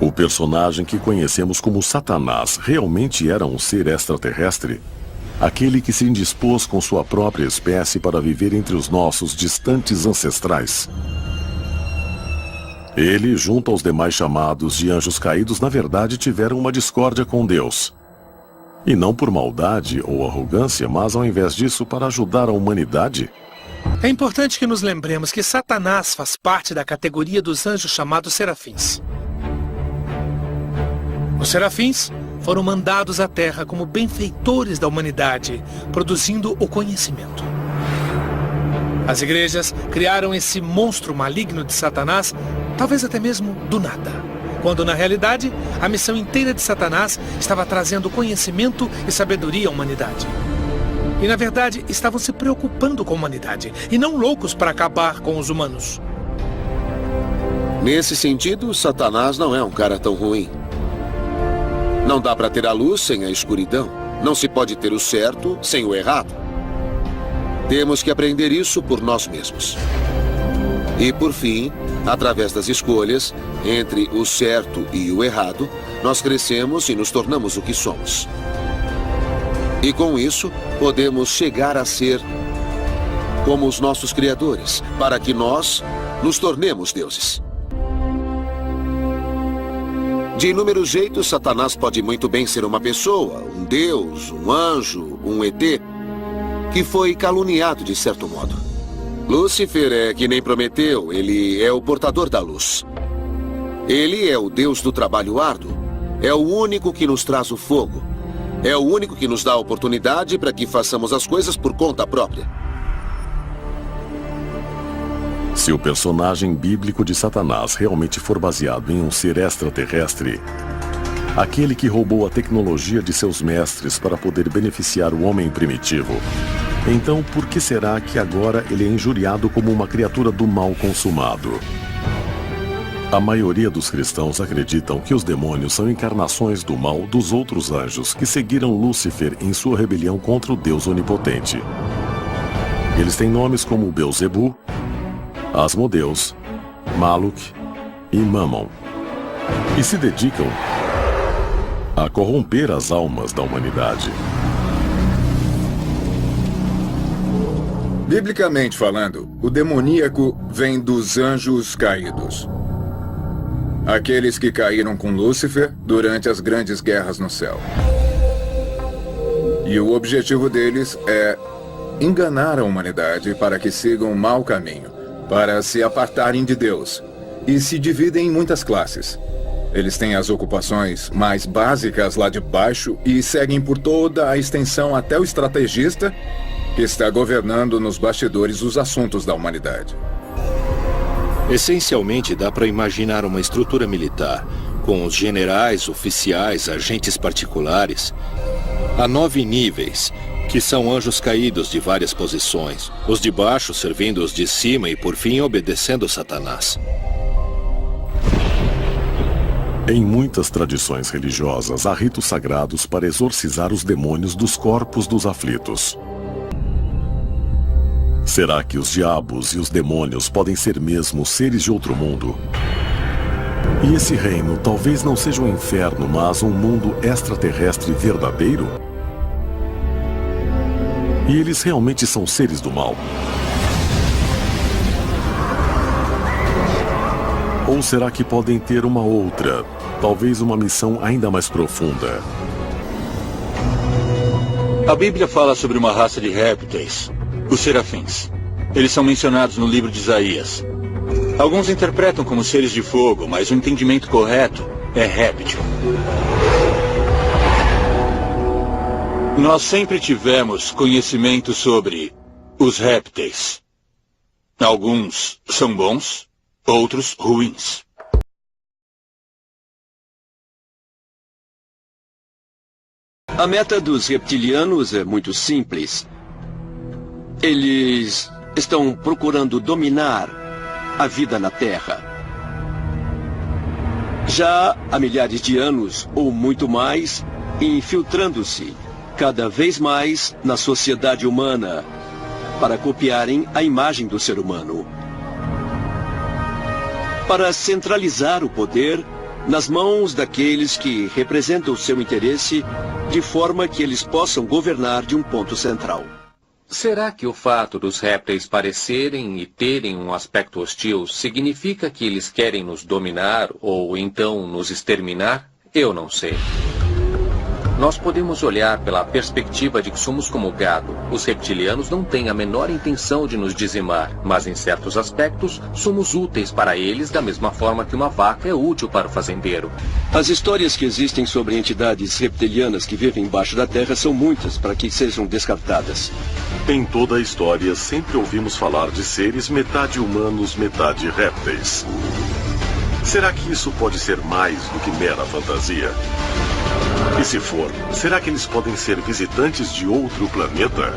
O personagem que conhecemos como Satanás realmente era um ser extraterrestre? Aquele que se indispôs com sua própria espécie para viver entre os nossos distantes ancestrais? Ele, junto aos demais chamados de anjos caídos, na verdade tiveram uma discórdia com Deus. E não por maldade ou arrogância, mas ao invés disso para ajudar a humanidade? É importante que nos lembremos que Satanás faz parte da categoria dos anjos chamados serafins. Os serafins foram mandados à Terra como benfeitores da humanidade, produzindo o conhecimento. As igrejas criaram esse monstro maligno de Satanás, talvez até mesmo do nada, quando na realidade a missão inteira de Satanás estava trazendo conhecimento e sabedoria à humanidade. E na verdade estavam se preocupando com a humanidade e não loucos para acabar com os humanos. Nesse sentido, Satanás não é um cara tão ruim. Não dá para ter a luz sem a escuridão. Não se pode ter o certo sem o errado. Temos que aprender isso por nós mesmos. E por fim, através das escolhas entre o certo e o errado, nós crescemos e nos tornamos o que somos. E com isso, podemos chegar a ser como os nossos criadores, para que nós nos tornemos deuses. De inúmeros jeitos, Satanás pode muito bem ser uma pessoa, um deus, um anjo, um ET, que foi caluniado de certo modo. Lúcifer é que nem Prometeu, ele é o portador da luz. Ele é o deus do trabalho árduo, é o único que nos traz o fogo, é o único que nos dá a oportunidade para que façamos as coisas por conta própria. Se o personagem bíblico de Satanás realmente for baseado em um ser extraterrestre, aquele que roubou a tecnologia de seus mestres para poder beneficiar o homem primitivo, então por que será que agora ele é injuriado como uma criatura do mal consumado? A maioria dos cristãos acreditam que os demônios são encarnações do mal dos outros anjos que seguiram Lúcifer em sua rebelião contra o Deus onipotente. Eles têm nomes como Belzebu, Asmodeus, Maluk e Mammon, e se dedicam a corromper as almas da humanidade. Biblicamente falando, o demoníaco vem dos anjos caídos. Aqueles que caíram com Lúcifer durante as grandes guerras no céu. E o objetivo deles é enganar a humanidade para que sigam um mau caminho, para se apartarem de Deus, e se dividem em muitas classes. Eles têm as ocupações mais básicas lá de baixo e seguem por toda a extensão até o estrategista, que está governando nos bastidores os assuntos da humanidade. Essencialmente, dá para imaginar uma estrutura militar, com os generais, oficiais, agentes particulares, a 9 níveis, que são anjos caídos de várias posições, os de baixo servindo os de cima e, por fim, obedecendo Satanás. Em muitas tradições religiosas, há ritos sagrados para exorcizar os demônios dos corpos dos aflitos. Será que os diabos e os demônios podem ser mesmo seres de outro mundo? E esse reino talvez não seja um inferno, mas um mundo extraterrestre verdadeiro? E eles realmente são seres do mal? Ou será que podem ter uma outra, talvez uma missão ainda mais profunda? A Bíblia fala sobre uma raça de répteis, os serafins. Eles são mencionados no livro de Isaías. Alguns interpretam como seres de fogo, mas o entendimento correto é réptil. Nós sempre tivemos conhecimento sobre os répteis. Alguns são bons, outros ruins. A meta dos reptilianos é muito simples. Eles estão procurando dominar a vida na Terra. Já há milhares de anos, ou muito mais, infiltrando-se cada vez mais na sociedade humana para copiarem a imagem do ser humano. Para centralizar o poder nas mãos daqueles que representam o seu interesse, de forma que eles possam governar de um ponto central. Será que o fato dos répteis parecerem e terem um aspecto hostil significa que eles querem nos dominar ou então nos exterminar? Eu não sei. Nós podemos olhar pela perspectiva de que somos como gado. Os reptilianos não têm a menor intenção de nos dizimar, mas em certos aspectos somos úteis para eles da mesma forma que uma vaca é útil para o fazendeiro. As histórias que existem sobre entidades reptilianas que vivem embaixo da terra são muitas para que sejam descartadas. Em toda a história, sempre ouvimos falar de seres metade humanos, metade répteis. Será que isso pode ser mais do que mera fantasia? E se for, será que eles podem ser visitantes de outro planeta?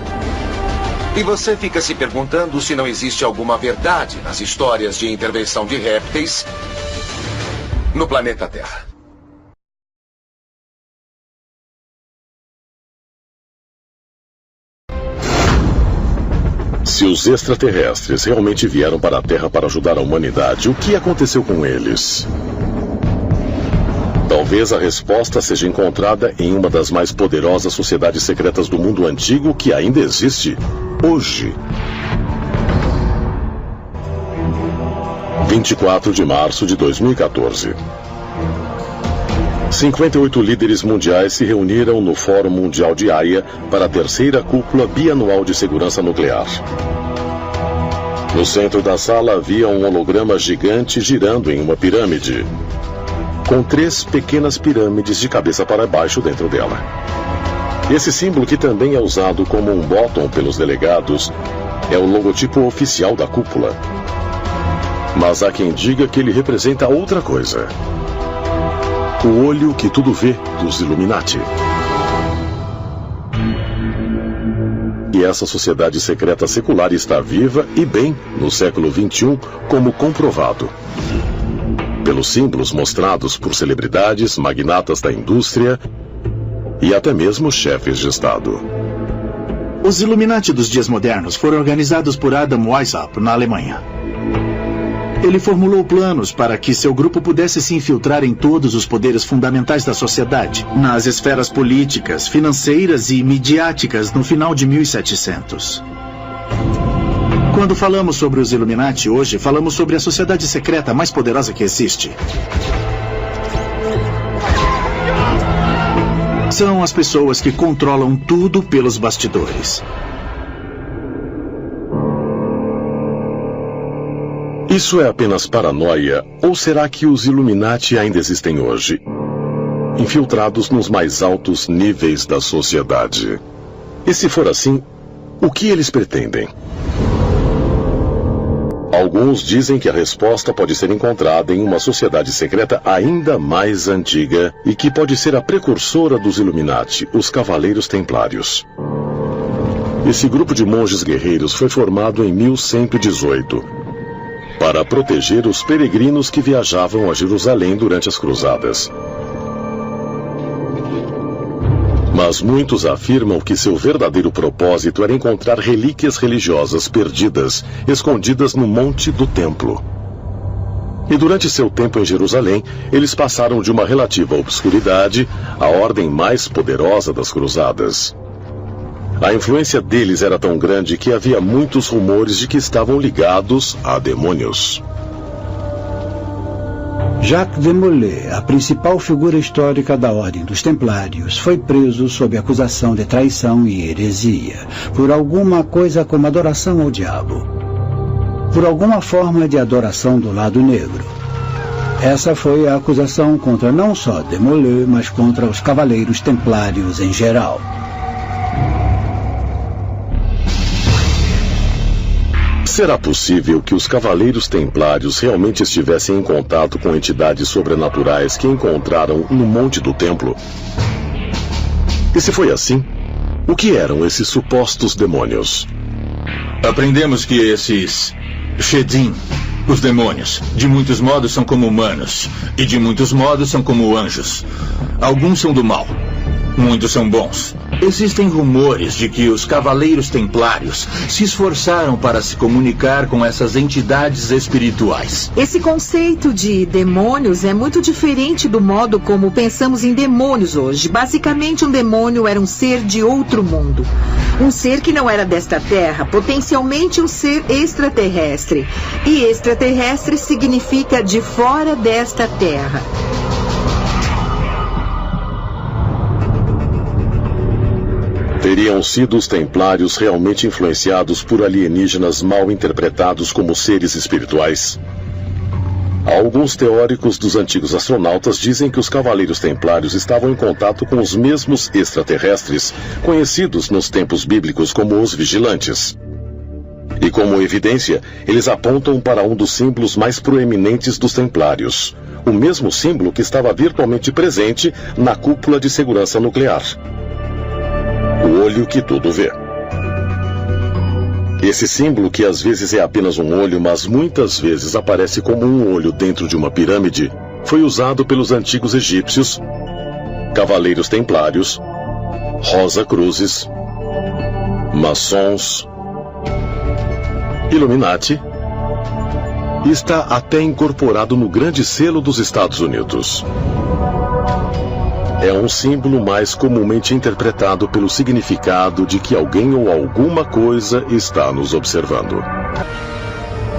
E você fica se perguntando se não existe alguma verdade nas histórias de intervenção de répteis no planeta Terra. Se os extraterrestres realmente vieram para a Terra para ajudar a humanidade, o que aconteceu com eles? Talvez a resposta seja encontrada em uma das mais poderosas sociedades secretas do mundo antigo que ainda existe hoje. 24 de março de 2014. 58 líderes mundiais se reuniram no Fórum Mundial de Haia para a terceira cúpula bianual de segurança nuclear. No centro da sala havia um holograma gigante girando em uma pirâmide, com 3 pequenas pirâmides de cabeça para baixo dentro dela. Esse símbolo, que também é usado como um bottom pelos delegados, é o logotipo oficial da cúpula. Mas há quem diga que ele representa outra coisa: o olho que tudo vê dos Illuminati. E essa sociedade secreta secular está viva e bem no século XXI, como comprovado pelos símbolos mostrados por celebridades, magnatas da indústria e até mesmo chefes de Estado. Os Illuminati dos dias modernos foram organizados por Adam Weishaupt, na Alemanha. Ele formulou planos para que seu grupo pudesse se infiltrar em todos os poderes fundamentais da sociedade, nas esferas políticas, financeiras e midiáticas no final de 1700. Quando falamos sobre os Illuminati hoje, falamos sobre a sociedade secreta mais poderosa que existe. São as pessoas que controlam tudo pelos bastidores. Isso é apenas paranoia, ou será que os Illuminati ainda existem hoje, infiltrados nos mais altos níveis da sociedade? E se for assim, o que eles pretendem? Alguns dizem que a resposta pode ser encontrada em uma sociedade secreta ainda mais antiga e que pode ser a precursora dos Illuminati, os Cavaleiros Templários. Esse grupo de monges guerreiros foi formado em 1118 para proteger os peregrinos que viajavam a Jerusalém durante as cruzadas. Mas muitos afirmam que seu verdadeiro propósito era encontrar relíquias religiosas perdidas, escondidas no monte do templo. E durante seu tempo em Jerusalém, eles passaram de uma relativa obscuridade à ordem mais poderosa das cruzadas. A influência deles era tão grande que havia muitos rumores de que estavam ligados a demônios. Jacques de Molay, a principal figura histórica da Ordem dos Templários, foi preso sob acusação de traição e heresia, por alguma coisa como adoração ao diabo, por alguma forma de adoração do lado negro. Essa foi a acusação contra não só de Molay, mas contra os Cavaleiros Templários em geral. Será possível que os Cavaleiros Templários realmente estivessem em contato com entidades sobrenaturais que encontraram no Monte do Templo? E se foi assim, o que eram esses supostos demônios? Aprendemos que esses Shedim, os demônios, de muitos modos são como humanos, e de muitos modos são como anjos. Alguns são do mal, Muitos são bons. Existem rumores de que os Cavaleiros Templários se esforçaram para se comunicar com essas entidades espirituais. Esse conceito de demônios é muito diferente do modo como pensamos em demônios hoje. Basicamente, um demônio era um ser de outro mundo. Um ser que não era desta terra, potencialmente um ser extraterrestre. E extraterrestre significa de fora desta terra. Teriam sido os templários realmente influenciados por alienígenas mal interpretados como seres espirituais? Alguns teóricos dos antigos astronautas dizem que os Cavaleiros Templários estavam em contato com os mesmos extraterrestres, conhecidos nos tempos bíblicos como os Vigilantes. E como evidência, eles apontam para um dos símbolos mais proeminentes dos Templários, o mesmo símbolo que estava virtualmente presente na cúpula de segurança nuclear. O olho que tudo vê. Esse símbolo, que às vezes é apenas um olho, mas muitas vezes aparece como um olho dentro de uma pirâmide, foi usado pelos antigos egípcios, Cavaleiros Templários, Rosa Cruzes, maçons, Illuminati, e está até incorporado no Grande Selo dos Estados Unidos. É um símbolo mais comumente interpretado pelo significado de que alguém ou alguma coisa está nos observando.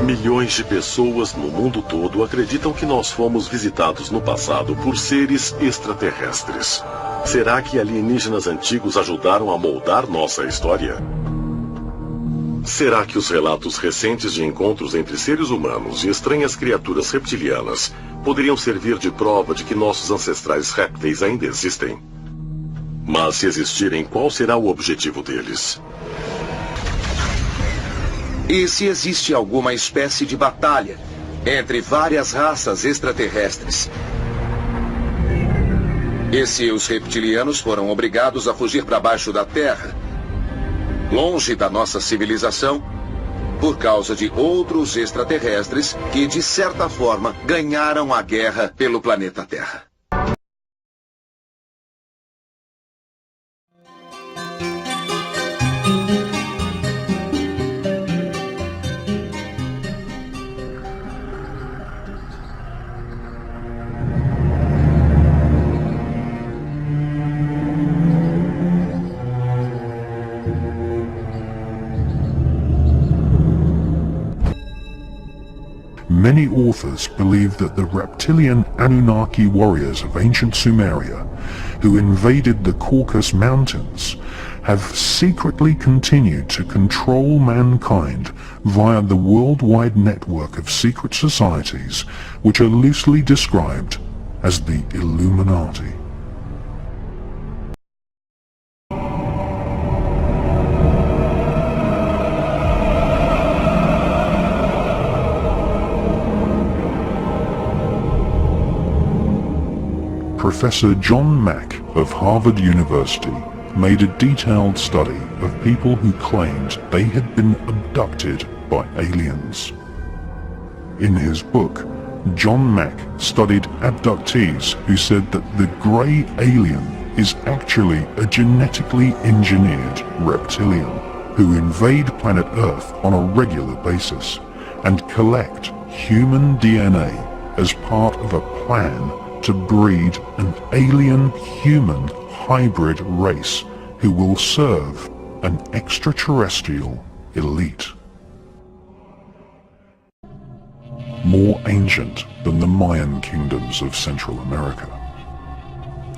Milhões de pessoas no mundo todo acreditam que nós fomos visitados no passado por seres extraterrestres. Será que alienígenas antigos ajudaram a moldar nossa história? Será que os relatos recentes de encontros entre seres humanos e estranhas criaturas reptilianas poderiam servir de prova de que nossos ancestrais répteis ainda existem? Mas se existirem, qual será o objetivo deles? E se existe alguma espécie de batalha entre várias raças extraterrestres? E se os reptilianos foram obrigados a fugir para baixo da Terra, longe da nossa civilização, por causa de outros extraterrestres que, de certa forma, ganharam a guerra pelo planeta Terra? Many authors believe that the reptilian Anunnaki warriors of ancient Sumeria, who invaded the Caucasus Mountains, have secretly continued to control mankind via the worldwide network of secret societies which are loosely described as the Illuminati. Professor John Mack of Harvard University made a detailed study of people who claimed they had been abducted by aliens. In his book, John Mack studied abductees who said that the grey alien is actually a genetically engineered reptilian who invade planet Earth on a regular basis and collect human DNA as part of a plan to breed an alien-human hybrid race who will serve an extraterrestrial elite. More ancient than the Mayan kingdoms of Central America.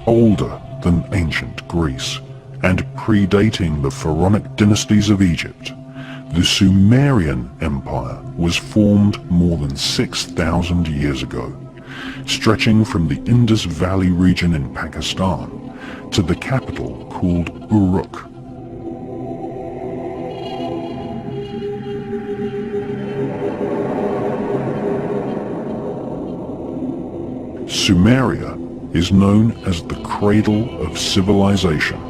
Older than ancient Greece, and predating the pharaonic dynasties of Egypt, the Sumerian Empire was formed more than 6,000 years ago, stretching from the Indus Valley region in Pakistan to the capital called Uruk. Sumeria is known as the cradle of civilization.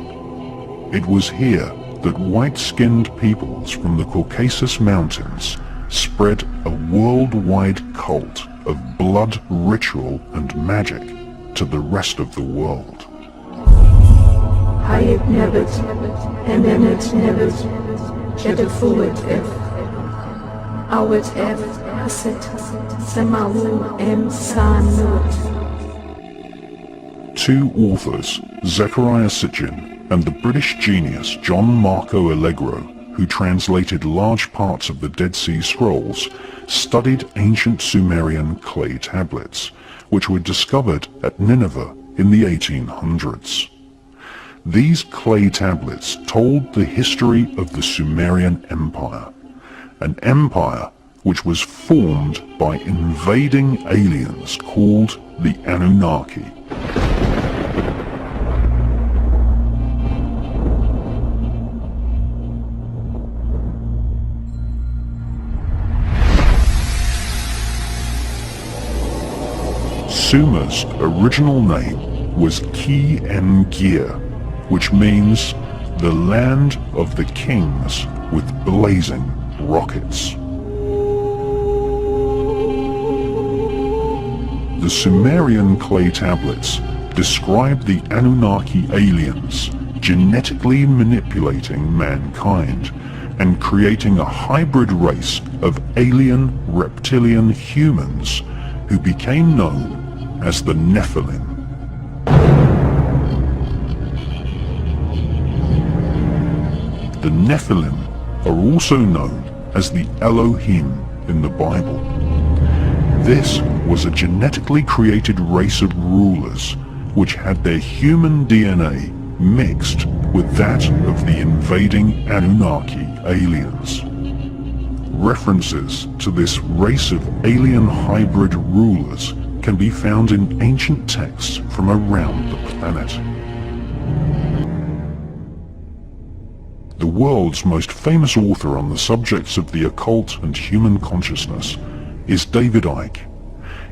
It was here that white-skinned peoples from the Caucasus Mountains spread a worldwide cult of blood ritual and magic to the rest of the world. Hayet Nebet, Emenet Nebet, Jedefullet F, Awet F, Aset, Semalu M. Sanut. Two authors, Zecharia Sitchin and the British genius John Marco Allegro, who translated large parts of the Dead Sea Scrolls, studied ancient Sumerian clay tablets, which were discovered at Nineveh in the 1800s. These clay tablets told the history of the Sumerian Empire, an empire which was formed by invading aliens called the Anunnaki. Sumer's original name was Ki-en-Gir, which means the land of the kings with blazing rockets. The Sumerian clay tablets describe the Anunnaki aliens genetically manipulating mankind and creating a hybrid race of alien reptilian humans who became known as the Nephilim. The Nephilim are also known as the Elohim in the Bible. This was a genetically created race of rulers which had their human DNA mixed with that of the invading Anunnaki aliens. References to this race of alien hybrid rulers can be found in ancient texts from around the planet. The world's most famous author on the subjects of the occult and human consciousness is David Icke.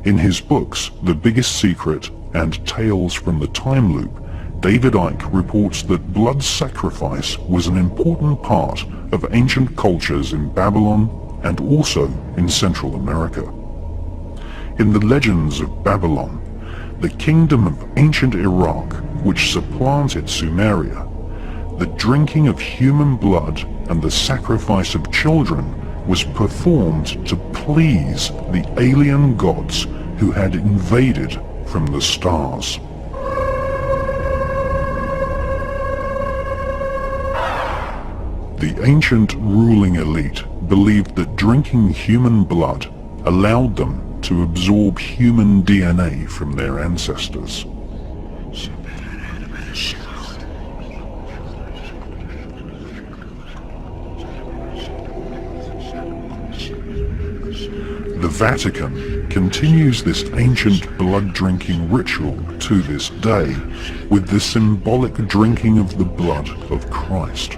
In his books The Biggest Secret and Tales from the Time Loop, David Icke reports that blood sacrifice was an important part of ancient cultures in Babylon and also in Central America. In the legends of Babylon, the kingdom of ancient Iraq, which supplanted Sumeria, the drinking of human blood and the sacrifice of children was performed to please the alien gods who had invaded from the stars. The ancient ruling elite believed that drinking human blood allowed them to absorb human DNA from their ancestors. The Vatican continues this ancient blood-drinking ritual to this day with the symbolic drinking of the blood of Christ.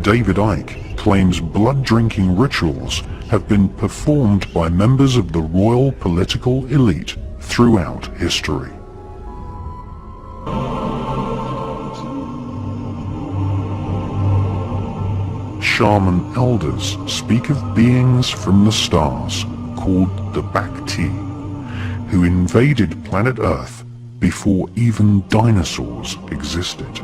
David Icke claims blood-drinking rituals have been performed by members of the royal political elite throughout history. Shaman elders speak of beings from the stars called the Bacti, who invaded planet Earth before even dinosaurs existed.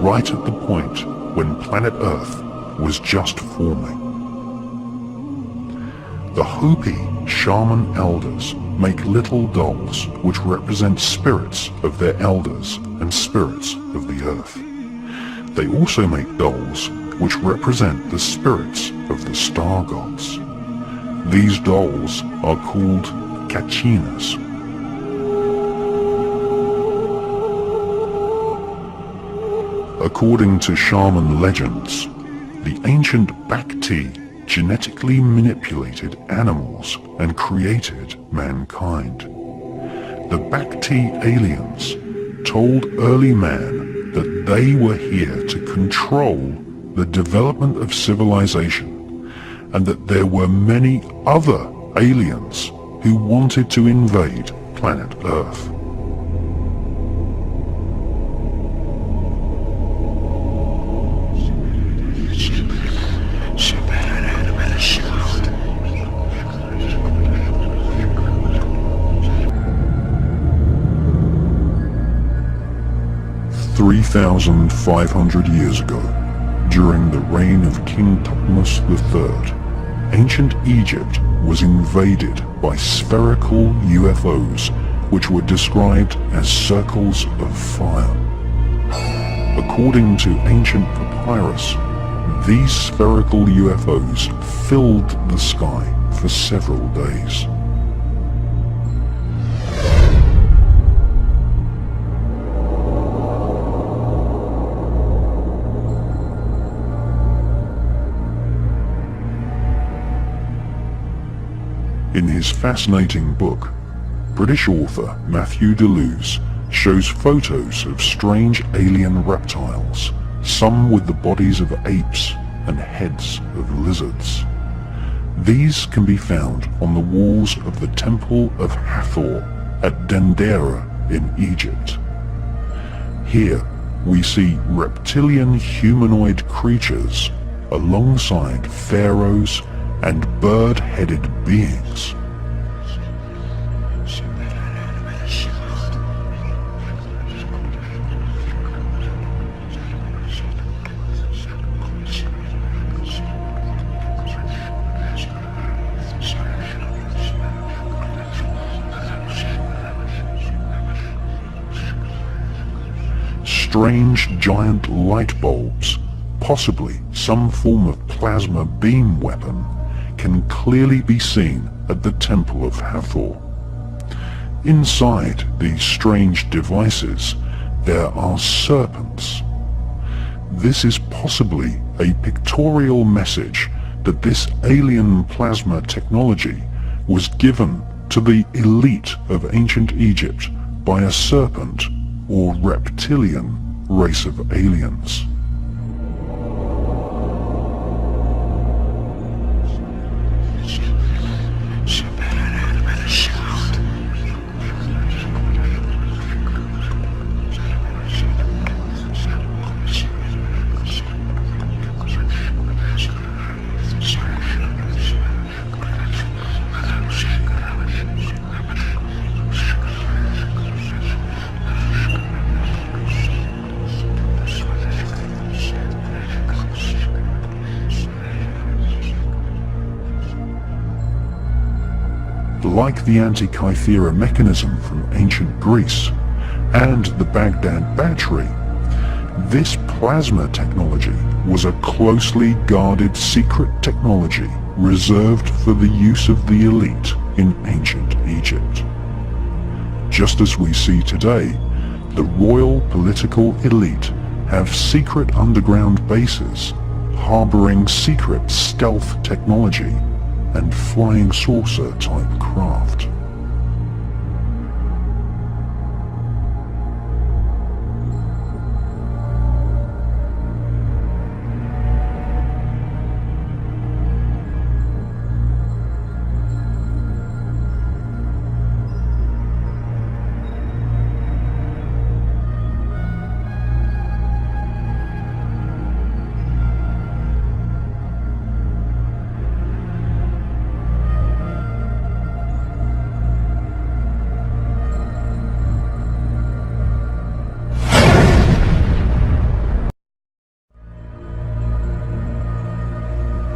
Right at the point when planet Earth was just forming. The Hopi shaman elders make little dolls which represent spirits of their elders and spirits of the earth. They also make dolls which represent the spirits of the star gods. These dolls are called Kachinas. According to shaman legends, the ancient Bacti genetically manipulated animals and created mankind. The Bacti aliens told early man that they were here to control the development of civilization and that there were many other aliens who wanted to invade planet Earth. 3,500 years ago, during the reign of King Thutmose III, ancient Egypt was invaded by spherical UFOs which were described as circles of fire. According to ancient papyrus, these spherical UFOs filled the sky for several days. In his fascinating book, British author Matthew Deleuze shows photos of strange alien reptiles, some with the bodies of apes and heads of lizards. These can be found on the walls of the Temple of Hathor at Dendera in Egypt. Here we see reptilian humanoid creatures alongside pharaohs and bird-headed beings. Strange giant light bulbs, possibly some form of plasma beam weapon, can clearly be seen at the Temple of Hathor. Inside these strange devices, there are serpents. This is possibly a pictorial message that this alien plasma technology was given to the elite of ancient Egypt by a serpent or reptilian race of aliens. Like the Antikythera mechanism from ancient Greece and the Baghdad battery, this plasma technology was a closely guarded secret technology reserved for the use of the elite in ancient Egypt. Just as we see today, the royal political elite have secret underground bases harboring secret stealth technology and flying saucer type craft.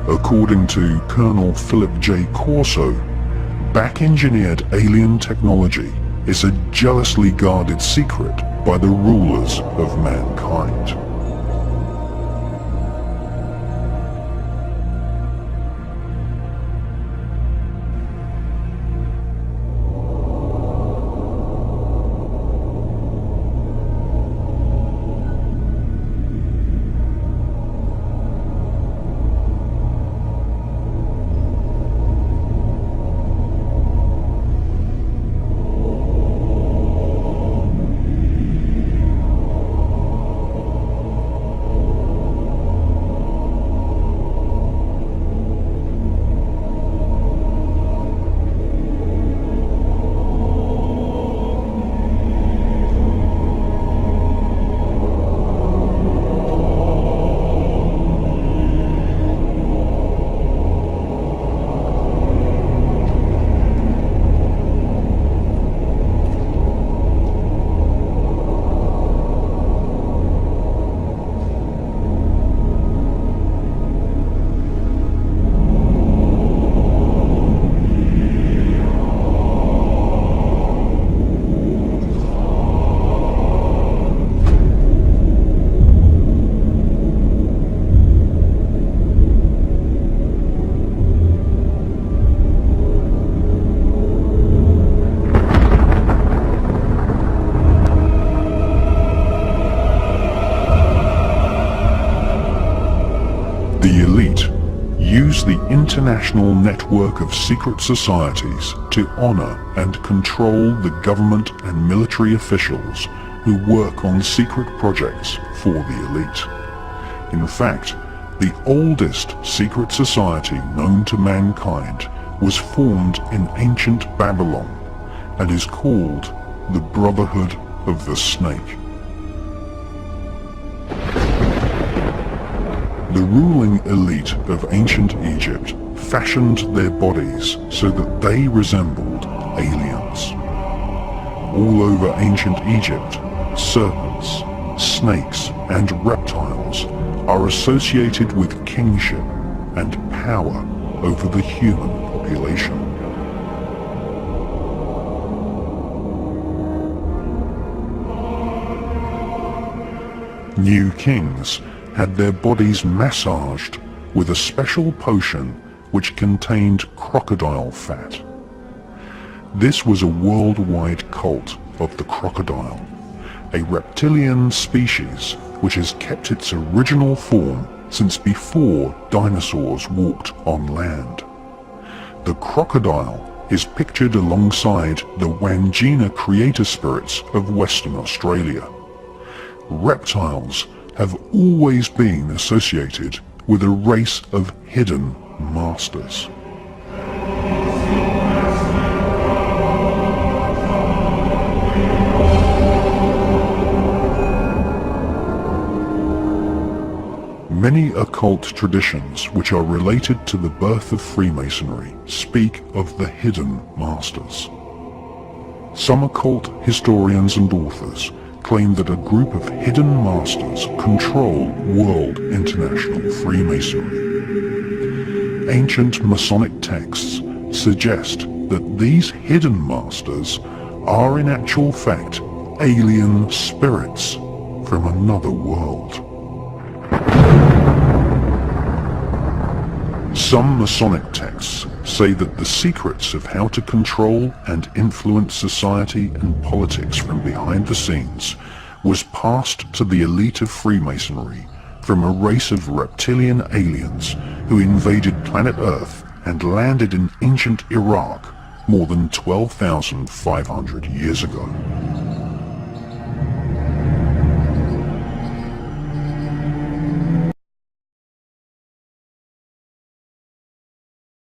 According to Colonel Philip J. Corso, back-engineered alien technology is a jealously guarded secret by the rulers of mankind. international network of secret societies to honor and control the government and military officials who work on secret projects for the elite. In fact, the oldest secret society known to mankind was formed in ancient Babylon and is called the Brotherhood of the Snake. The ruling elite of ancient Egypt fashioned their bodies so that they resembled aliens. All over ancient Egypt, serpents, snakes, and reptiles are associated with kingship and power over the human population. New kings had their bodies massaged with a special potion which contained crocodile fat. This was a worldwide cult of the crocodile, a reptilian species which has kept its original form since before dinosaurs walked on land. The crocodile is pictured alongside the Wangina creator spirits of Western Australia. Reptiles have always been associated with a race of hidden masters. Many occult traditions which are related to the birth of Freemasonry speak of the hidden masters. Some occult historians and authors claim that a group of hidden masters control world international Freemasonry. Ancient Masonic texts suggest that these hidden masters are in actual fact alien spirits from another world. Some Masonic texts say that the secrets of how to control and influence society and politics from behind the scenes was passed to the elite of Freemasonry from a race of reptilian aliens who invaded planet Earth and landed in ancient Iraq more than 12,500 years ago.